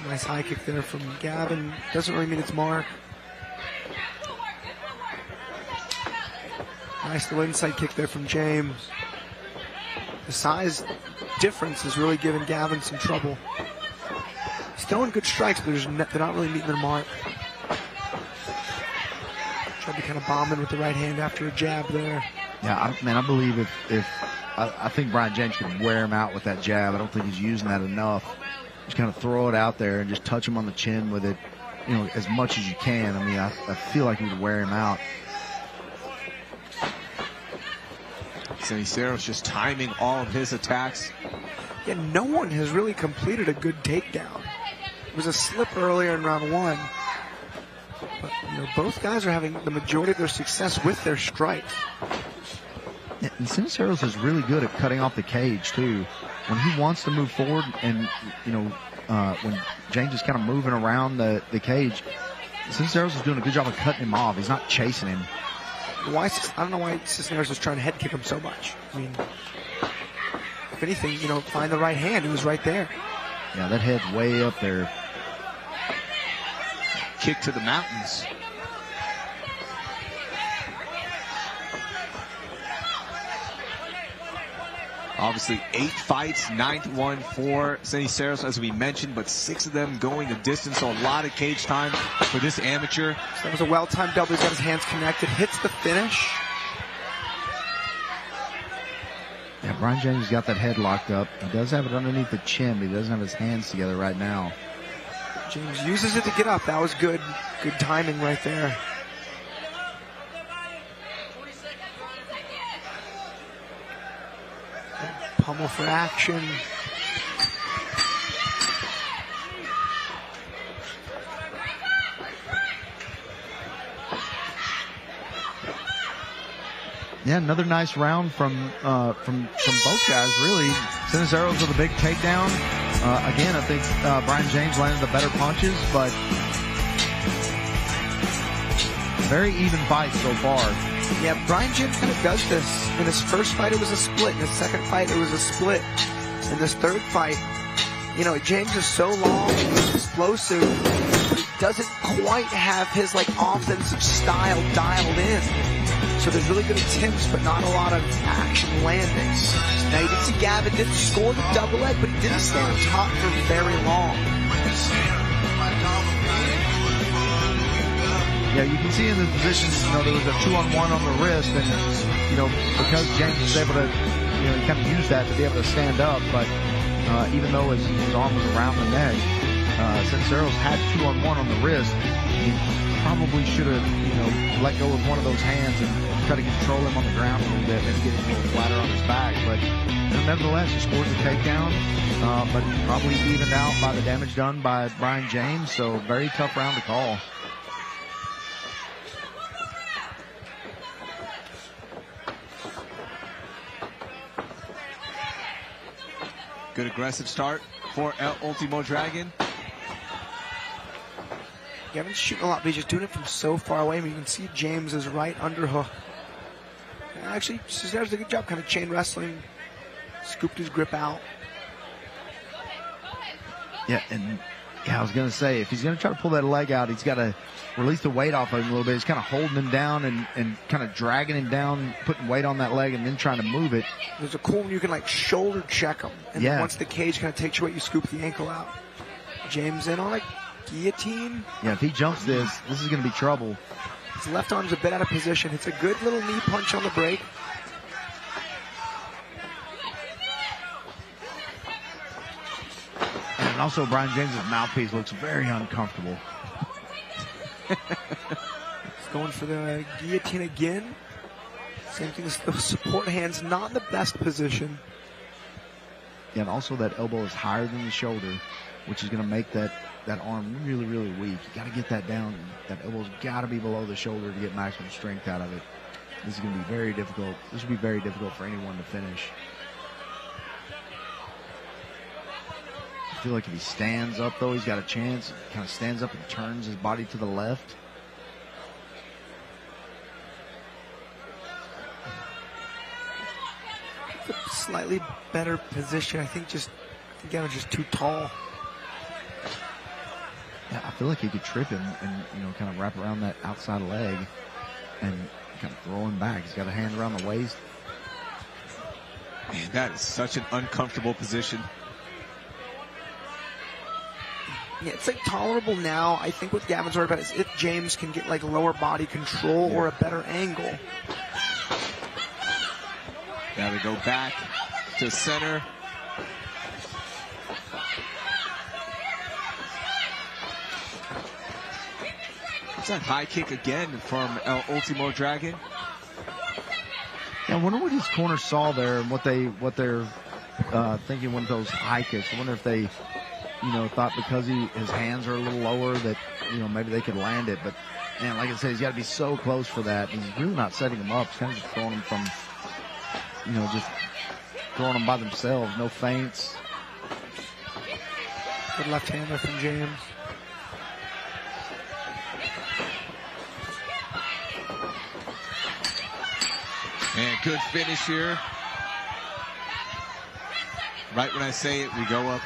Nice high kick there from Gavin. Doesn't really mean its mark. Nice little inside kick there from James. The size difference is really giving Gavin some trouble. He's throwing good strikes, but they're not really meeting their mark. Tried to kind of bomb in with the right hand after a jab there. Yeah, I believe I think Brian James can wear him out with that jab. I don't think he's using that enough. Just kind of throw it out there and just touch him on the chin with it, you know, as much as you can. I mean, I feel like he would wear him out. Ceniseros just timing all of his attacks. Yeah, no one has really completed a good takedown. It was a slip earlier in round one. But, you know, both guys are having the majority of their success with their strikes. Yeah, and Ceniseros is really good at cutting off the cage, too. When he wants to move forward and, you know, when James is kind of moving around the cage, Ceniseros is doing a good job of cutting him off. He's not chasing him. I don't know why Cisneros was trying to head kick him so much. I mean, if anything, you know, find the right hand. It was right there. Yeah, that head's way up there. Kick to the mountains. Obviously, 8 fights, 9th one for Ceniseros, as we mentioned, but 6 of them going the distance, so a lot of cage time for this amateur. So that was a well-timed double. He's got his hands connected, hits the finish. Yeah, Brian James got that head locked up. He does have it underneath the chin, but he doesn't have his hands together right now. James uses it to get up. That was good timing right there. Pummel for action. Yeah, another nice round from both guys, really. Ceniseros with a big takedown. Again, I think Brian James landed the better punches, but very even fight so far. Yeah, Brian James kind of does this. In his first fight, it was a split. In his second fight, it was a split. In this third fight, you know, James is so long and he's explosive, but he doesn't quite have his, like, offensive style dialed in. So there's really good attempts, but not a lot of action landings. Now, you did see Gavin didn't score the double leg, but he didn't stay on top for very long. Yeah, you can see in the position, you know, there was a 2-on-1 on the wrist, and, you know, because James was able to, you know, kind of use that to be able to stand up, but even though his arm was around the neck, Ceniseros had 2-on-1 on the wrist. He probably should have, you know, let go of one of those hands and try to control him on the ground a little bit and get him a little flatter on his back. But nevertheless, he scores the takedown, but probably evened out by the damage done by Brian James. So very tough round to call. Good aggressive start for El Ultimo Dragon. Gavin's shooting a lot, but he's just doing it from so far away. I mean, you can see James's right underhook. Actually, Cisneros did a good job kind of chain wrestling, scooped his grip out. Yeah, and I was going to say, if he's going to try to pull that leg out, he's got to release the weight off of him a little bit. He's kind of holding him down and kind of dragging him down, putting weight on that leg and then trying to move it. There's a cool one you can, like, shoulder check him. And then once the cage kind of takes you out, you scoop the ankle out. James in on a guillotine. Yeah, if he jumps this is going to be trouble. His left arm's a bit out of position. It's a good little knee punch on the break. And also, Brian James' mouthpiece looks very uncomfortable. He's going for the guillotine again. Same thing as those support hands, not in the best position. Yeah, and also that elbow is higher than the shoulder, which is going to make that arm really, really weak. You got to get that down. That elbow's got to be below the shoulder to get maximum strength out of it. This is going to be very difficult. This will be very difficult for anyone to finish. I feel like if he stands up, though, he's got a chance. He kind of stands up and turns his body to the left. It's a slightly better position. I think Gavin's just too tall. Yeah, I feel like he could trip him and, you know, kind of wrap around that outside leg and kind of throw him back. He's got a hand around the waist. Man, that is such an uncomfortable position. Yeah, it's like tolerable now. I think what Gavin's worried about is if James can get like lower body control or a better angle. Now they go back to center. It's a high kick again from El Ultimo Dragon. Yeah, I wonder what his corner saw there and what they're thinking when those high kicks. I wonder if they, you know, thought because his hands are a little lower that, you know, maybe they could land it. But man, like I said, he's got to be so close for that. He's really not setting him up. He's kind of just throwing him from, you know, just throwing them by themselves. No feints. Good left-hander from James. And good finish here. Right when I say it, we go up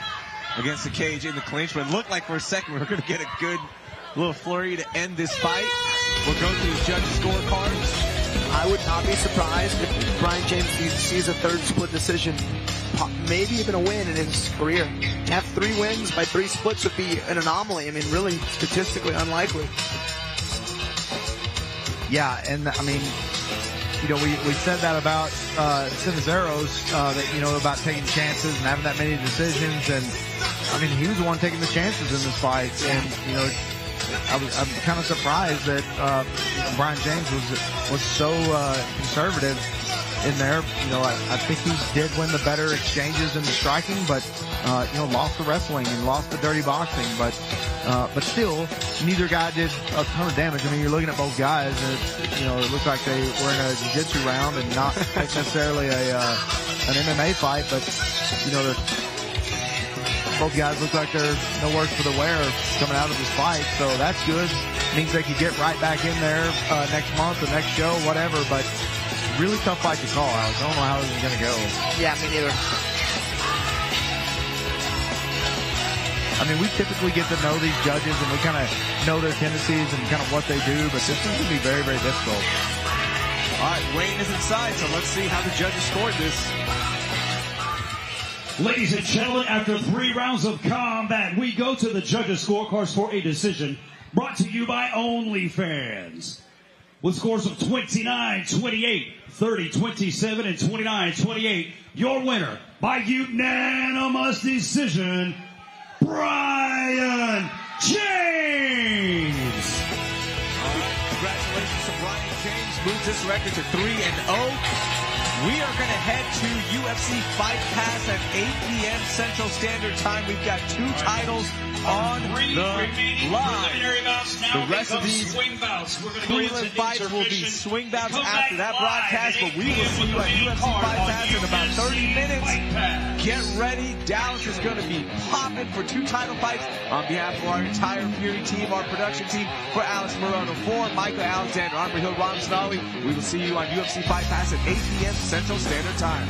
against the cage in the clinch, but it looked like for a second we were going to get a good little flurry to end this fight. We'll go through the judges' scorecards. I would not be surprised if Brian James sees a third split decision, maybe even a win in his career. To have 3 wins by 3 splits would be an anomaly. I mean, really statistically unlikely. Yeah, and I mean, you know, we said that about Ceniseros, that, you know, about taking chances and having that many decisions. And, I mean, he was the one taking the chances in this fight. And, you know, I'm kind of surprised that Brian James was so conservative in there. You know, I think he did win the better exchanges in the striking, but, you know, lost the wrestling and lost the dirty boxing. But still, neither guy did a ton of damage. I mean, you're looking at both guys, and you know, it looks like they were in a jiu-jitsu round and not necessarily an MMA fight. But you know, both guys look like they're no worse for the wear coming out of this fight. So that's good. Means they could get right back in there next month or next show, whatever. But really tough fight to call, Alex. I don't know how this is going to go. Yeah, me neither. I mean, we typically get to know these judges and we kind of know their tendencies and kind of what they do, but this one's going to be very, very difficult. All right, Wayne is inside, so let's see how the judges scored this. Ladies and gentlemen, after 3 rounds of combat, we go to the judges' scorecards for a decision brought to you by OnlyFans. With scores of 29-28, 30-27, and 29-28, your winner by unanimous decision, Brian James. All right, congratulations to Brian James. Moves this record to 3-0. We are going to head to UFC Fight Pass at 8 p.m. Central Standard Time. We've got 2 titles on the line. The rest of these prelim fights will be swing bouts after that broadcast, but we will see you at UFC Fight Pass in about 30 minutes. Get ready. Dallas is going to be popping for 2 title fights. On behalf of our entire Fury team, our production team, for Alex Morono, for Michael Alexander, I'm Rahil Ramsnali. We will see you on UFC Fight Pass at 8 p.m. Central Standard Time.